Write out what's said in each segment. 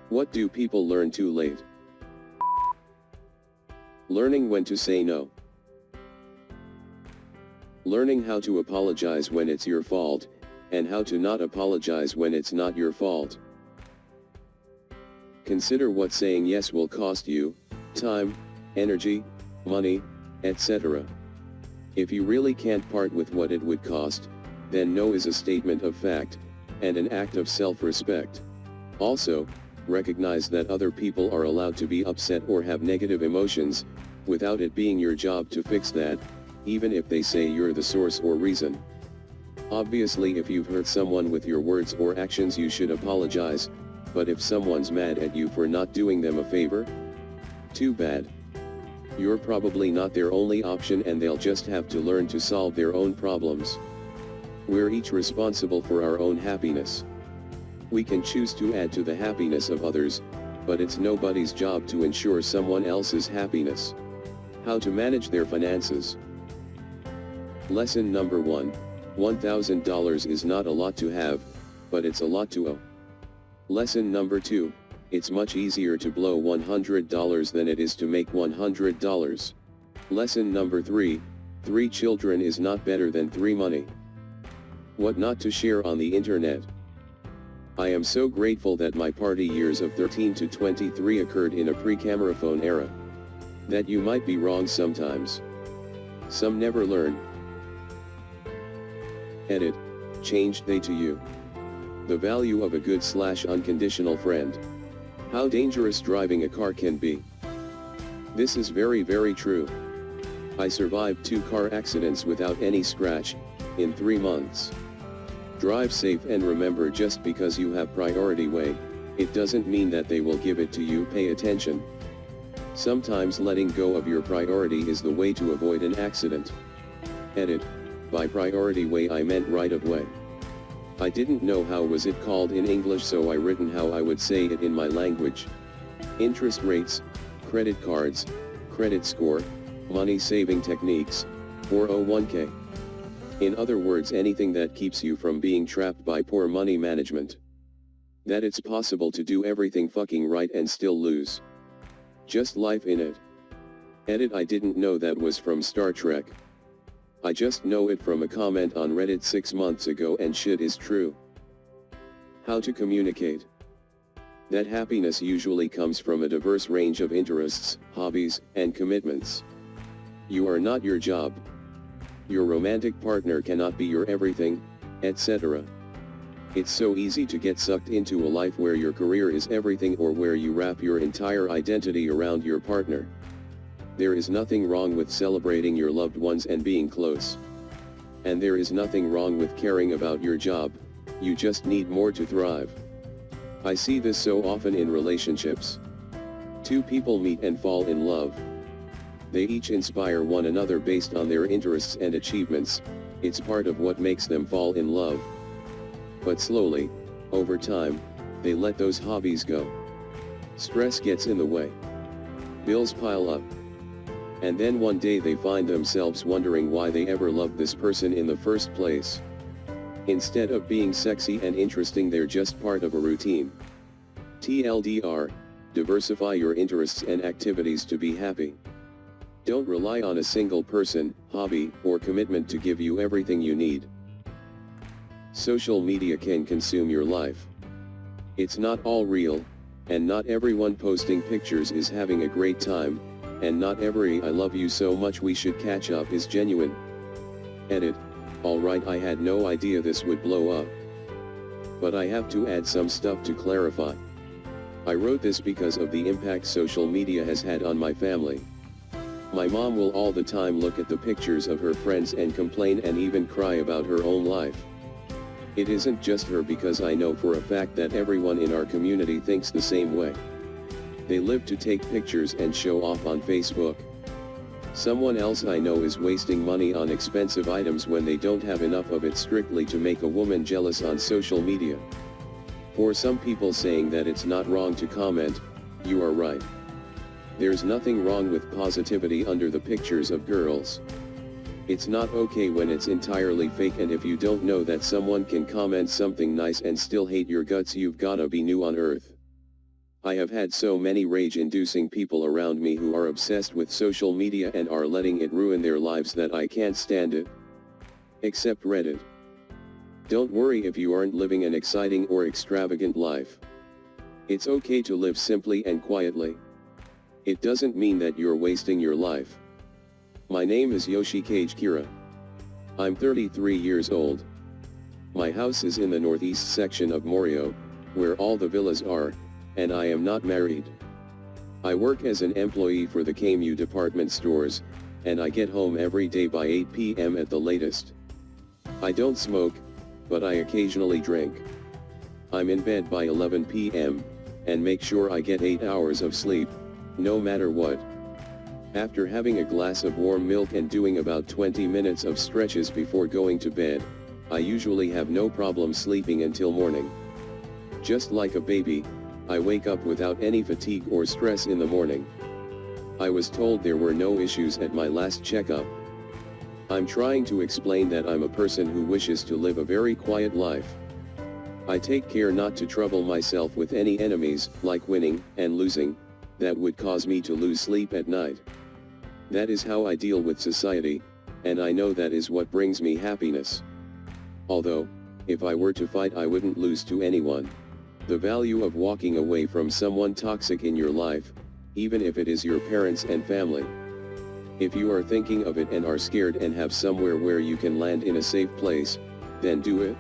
What do people learn too late? Learning when to say no. Learning how to apologize when it's your fault, and how to not apologize when it's not your fault. Consider what saying yes will cost you: time, energy, money, etc. If you really can't part with what it would cost, then no is a statement of fact, and an act of self-respect. Also, recognize that other people are allowed to be upset or have negative emotions, without it being your job to fix that, even if they say you're the source or reason. Obviously, if you've hurt someone with your words or actions, you should apologize, but if someone's mad at you for not doing them a favor, too bad. You're probably not their only option, and they'll just have to learn to solve their own problems. We're each responsible for our own happiness. We can choose to add to the happiness of others, but it's nobody's job to ensure someone else's happiness. How to manage their finances. Lesson number 1. $1,000 is not a lot to have, but it's a lot to owe. Lesson number 2. It's much easier to blow $100 than it is to make $100. Lesson number 3. 3 children is not better than 3 money. What not to share on the internet. I am so grateful that my party years of 13 to 23 occurred in a pre-camera phone era. That you might be wrong sometimes. Some never learn. Edit. Changed they to you. The value of a good/unconditional friend. How dangerous driving a car can be. This is very, very true. I survived 2 car accidents without any scratch, in 3 months. Drive safe, and remember, just because you have priority way, it doesn't mean that they will give it to you. Pay attention. Sometimes letting go of your priority is the way to avoid an accident. Edit. By priority way I meant right of way. I didn't know how was it called in English, so I written how I would say it in my language. Interest rates, credit cards, credit score, money saving techniques, 401k. In other words, anything that keeps you from being trapped by poor money management. That it's possible to do everything fucking right and still lose. Just life in it. Edit. I didn't know that was from Star Trek. I just know it from a comment on Reddit 6 months ago, and shit is true. How to communicate. That happiness usually comes from a diverse range of interests, hobbies, and commitments. You are not your job. Your romantic partner cannot be your everything, etc. It's so easy to get sucked into a life where your career is everything, or where you wrap your entire identity around your partner. There is nothing wrong with celebrating your loved ones and being close. And there is nothing wrong with caring about your job, you just need more to thrive. I see this so often in relationships. 2 people meet and fall in love. They each inspire one another based on their interests and achievements. It's part of what makes them fall in love. But slowly, over time, they let those hobbies go. Stress gets in the way. Bills pile up. And then one day they find themselves wondering why they ever loved this person in the first place. Instead of being sexy and interesting, they're just part of a routine. TLDR, diversify your interests and activities to be happy. Don't rely on a single person, hobby, or commitment to give you everything you need. Social media can consume your life. It's not all real, and not everyone posting pictures is having a great time, and not every "I love you so much we should catch up" is genuine. Edit. Alright, I had no idea this would blow up. But I have to add some stuff to clarify. I wrote this because of the impact social media has had on my family. My mom will all the time look at the pictures of her friends and complain and even cry about her own life. It isn't just her, because I know for a fact that everyone in our community thinks the same way. They live to take pictures and show off on Facebook. Someone else I know is wasting money on expensive items when they don't have enough of it, strictly to make a woman jealous on social media. For some people saying that it's not wrong to comment, you are right. There's nothing wrong with positivity under the pictures of girls. It's not okay when it's entirely fake, and if you don't know that someone can comment something nice and still hate your guts, you've gotta be new on earth. I have had so many rage-inducing people around me who are obsessed with social media and are letting it ruin their lives that I can't stand it. Except Reddit. Don't worry if you aren't living an exciting or extravagant life. It's okay to live simply and quietly. It doesn't mean that you're wasting your life. My name is Yoshikage Kira. I'm 33 years old. My house is in the northeast section of Morio, where all the villas are, and I am not married. I work as an employee for the KMU department stores, and I get home every day by 8 p.m. at the latest. I don't smoke, but I occasionally drink. I'm in bed by 11 p.m., and make sure I get 8 hours of sleep, no matter what. After having a glass of warm milk and doing about 20 minutes of stretches before going to bed, I usually have no problem sleeping until morning. Just like a baby, I wake up without any fatigue or stress in the morning. I was told there were no issues at my last checkup. I'm trying to explain that I'm a person who wishes to live a very quiet life. I take care not to trouble myself with any enemies, like winning and losing, that would cause me to lose sleep at night. That is how I deal with society, and I know that is what brings me happiness. Although, if I were to fight I wouldn't lose to anyone. The value of walking away from someone toxic in your life, even if it is your parents and family. If you are thinking of it and are scared and have somewhere where you can land in a safe place, then do it.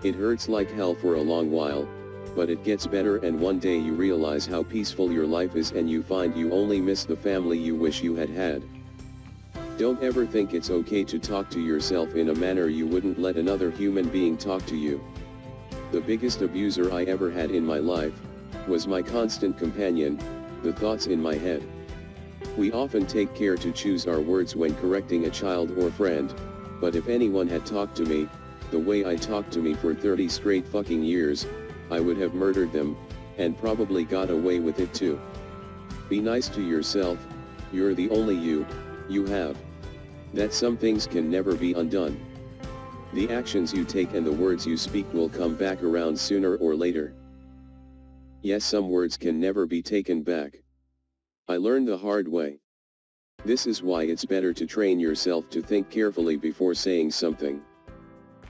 It hurts like hell for a long while, but it gets better and one day you realize how peaceful your life is and you find you only miss the family you wish you had had. Don't ever think it's okay to talk to yourself in a manner you wouldn't let another human being talk to you. The biggest abuser I ever had in my life was my constant companion, the thoughts in my head. We often take care to choose our words when correcting a child or friend, but if anyone had talked to me the way I talked to me for 30 straight fucking years, I would have murdered them, and probably got away with it too. Be nice to yourself, you're the only you have. That some things can never be undone. The actions you take and the words you speak will come back around sooner or later. Yes, some words can never be taken back. I learned the hard way. This is why it's better to train yourself to think carefully before saying something.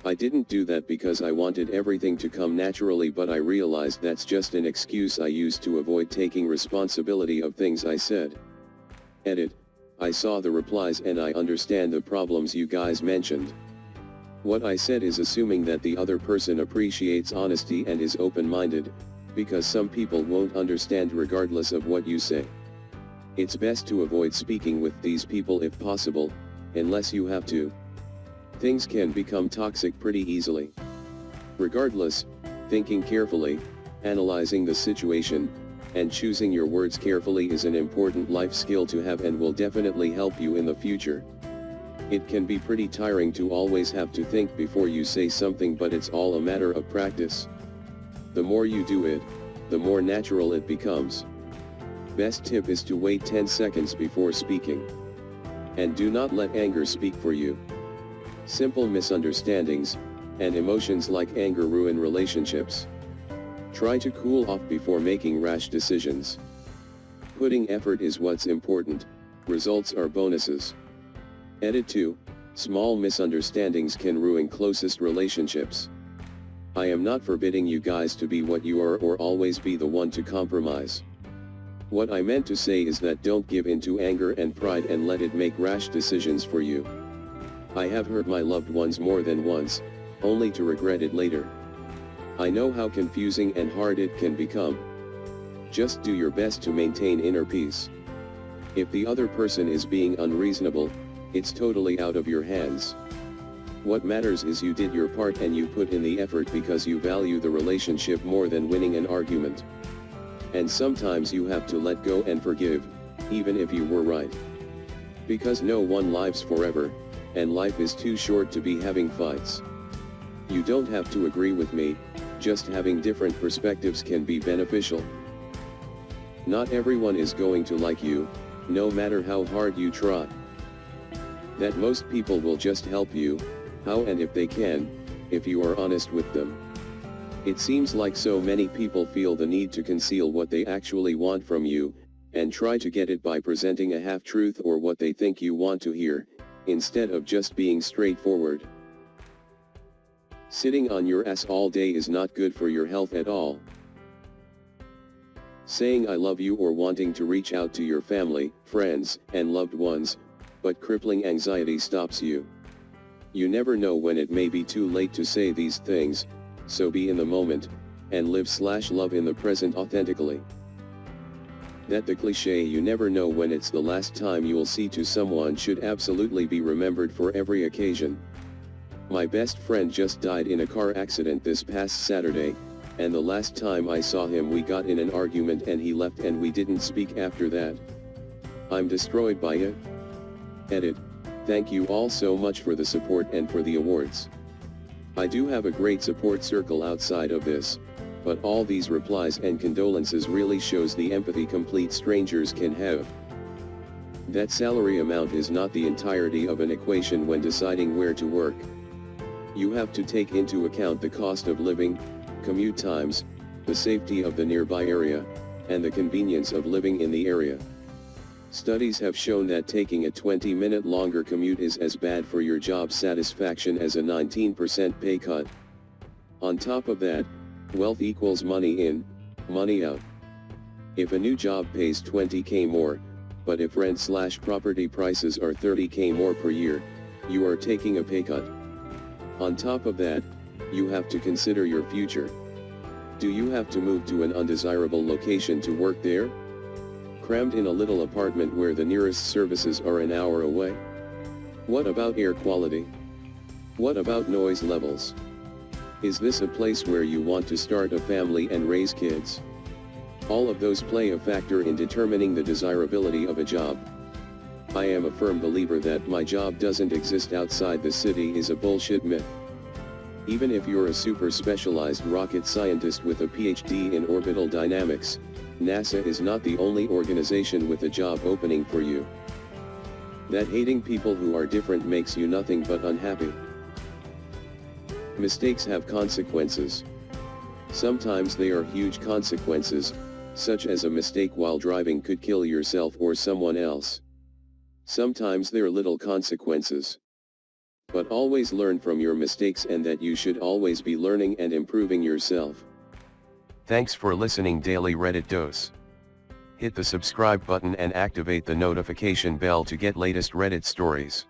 I didn't do that because I wanted everything to come naturally, but I realized that's just an excuse I used to avoid taking responsibility of things I said. Edit. I saw the replies and I understand the problems you guys mentioned. What I said is assuming that the other person appreciates honesty and is open-minded, because some people won't understand regardless of what you say. It's best to avoid speaking with these people if possible, unless you have to. Things can become toxic pretty easily. Regardless, thinking carefully, analyzing the situation, and choosing your words carefully is an important life skill to have and will definitely help you in the future. It can be pretty tiring to always have to think before you say something, but it's all a matter of practice. The more you do it, the more natural it becomes. Best tip is to wait 10 seconds before speaking. And do not let anger speak for you. Simple misunderstandings and emotions like anger ruin relationships. Try to cool off before making rash decisions. Putting effort is what's important, results are bonuses. Edit 2. Small misunderstandings can ruin closest relationships. I am not forbidding you guys to be what you are or always be the one to compromise. What I meant to say is that don't give in to anger and pride and let it make rash decisions for you. I have hurt my loved ones more than once, only to regret it later. I know how confusing and hard it can become. Just do your best to maintain inner peace. If the other person is being unreasonable, it's totally out of your hands. What matters is you did your part and you put in the effort because you value the relationship more than winning an argument. And sometimes you have to let go and forgive, even if you were right. Because no one lives forever, and life is too short to be having fights. You don't have to agree with me, just having different perspectives can be beneficial. Not everyone is going to like you, no matter how hard you try. That most people will just help you, how and if they can, if you are honest with them. It seems like so many people feel the need to conceal what they actually want from you, and try to get it by presenting a half-truth or what they think you want to hear, instead of just being straightforward. Sitting on your ass all day is not good for your health at all. Saying I love you or wanting to reach out to your family, friends, and loved ones, but crippling anxiety stops you. You never know when it may be too late to say these things, so be in the moment, and live/love in the present authentically. That the cliche "you never know when it's the last time you'll see" to someone should absolutely be remembered for every occasion. My best friend just died in a car accident this past Saturday, and the last time I saw him we got in an argument and he left and we didn't speak after that. I'm destroyed by it. Edit. Thank you all so much for the support and for the awards. I do have a great support circle outside of this, but all these replies and condolences really shows the empathy complete strangers can have. That salary amount is not the entirety of an equation when deciding where to work. You have to take into account the cost of living, commute times, the safety of the nearby area, and the convenience of living in the area. Studies have shown that taking a 20-minute longer commute is as bad for your job satisfaction as a 19% pay cut. On top of that, wealth equals money in, money out. If a new job pays $20K more, but if rent/property prices are $30K more per year, you are taking a pay cut. On top of that, you have to consider your future. Do you have to move to an undesirable location to work there? Crammed in a little apartment where the nearest services are an hour away? What about air quality? What about noise levels? Is this a place where you want to start a family and raise kids? All of those play a factor in determining the desirability of a job. I am a firm believer that my job doesn't exist outside the city is a bullshit myth. Even if you're a super specialized rocket scientist with a PhD in orbital dynamics, NASA is not the only organization with a job opening for you. That hating people who are different makes you nothing but unhappy. Mistakes have consequences. Sometimes they are huge consequences, such as a mistake while driving could kill yourself or someone else. Sometimes they're little consequences. But always learn from your mistakes and that you should always be learning and improving yourself. Thanks for listening Daily Reddit Dose. Hit the subscribe button and activate the notification bell to get latest Reddit stories.